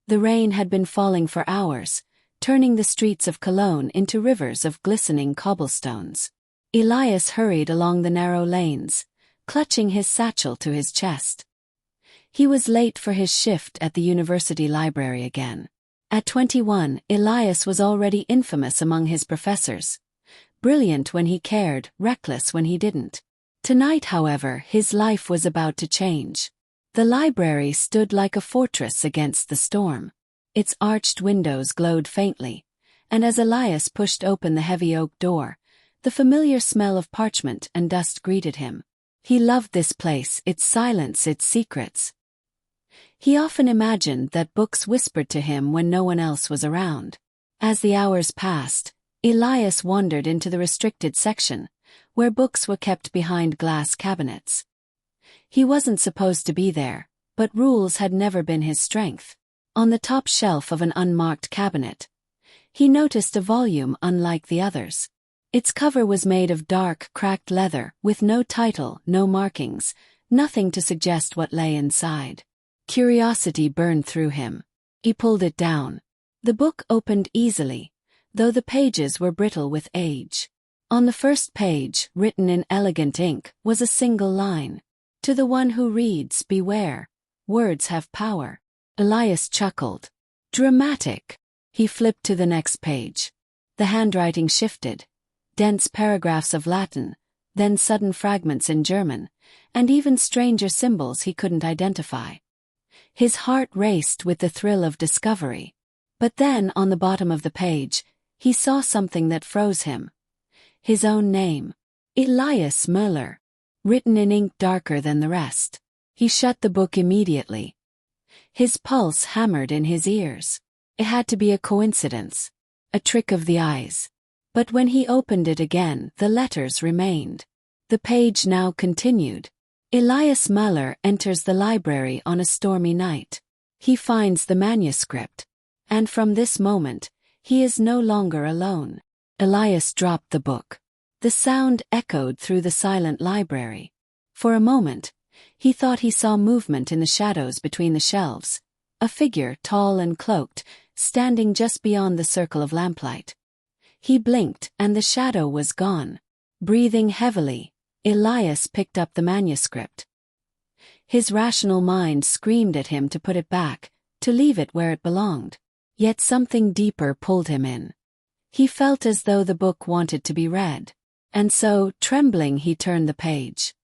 The rain had been falling for hours, turning the streets of Cologne into rivers of glistening cobblestones. Elias hurried along the narrow lanes, clutching his satchel to his chest. He was late for his shift at the university library again. At 21, Elias was already infamous among his professors. Brilliant when he cared, reckless when he didn't. Tonight, however, his life was about to change. The library stood like a fortress against the storm. Its arched windows glowed faintly, and as Elias pushed open the heavy oak door, the familiar smell of parchment and dust greeted him. He loved this place, its silence, its secrets. He often imagined that books whispered to him when no one else was around. As the hours passed, Elias wandered into the restricted section, where books were kept behind glass cabinets. He wasn't supposed to be there, but rules had never been his strength. On the top shelf of an unmarked cabinet, he noticed a volume unlike the others. Its cover was made of dark, cracked leather, with no title, no markings, nothing to suggest what lay inside. Curiosity burned through him. He pulled it down. The book opened easily, though the pages were brittle with age. On the first page, written in elegant ink, was a single line. "To the one who reads, beware. Words have power." Elias chuckled. Dramatic. He flipped to the next page. The handwriting shifted. Dense paragraphs of Latin, then sudden fragments in German, and even stranger symbols he couldn't identify. His heart raced with the thrill of discovery. But then, on the bottom of the page, he saw something that froze him. His own name. Elias Müller. Written in ink darker than the rest. He shut the book immediately. His pulse hammered in his ears. It had to be a coincidence. A trick of the eyes. But when he opened it again, the letters remained. The page now continued. Elias Müller enters the library on a stormy night. He finds the manuscript. And from this moment, he is no longer alone. Elias dropped the book. The sound echoed through the silent library. For a moment, he thought he saw movement in the shadows between the shelves. A figure, tall and cloaked, standing just beyond the circle of lamplight. He blinked, and the shadow was gone. Breathing heavily, Elias picked up the manuscript. His rational mind screamed at him to put it back, to leave it where it belonged. Yet something deeper pulled him in. He felt as though the book wanted to be read. And so, trembling, he turned the page.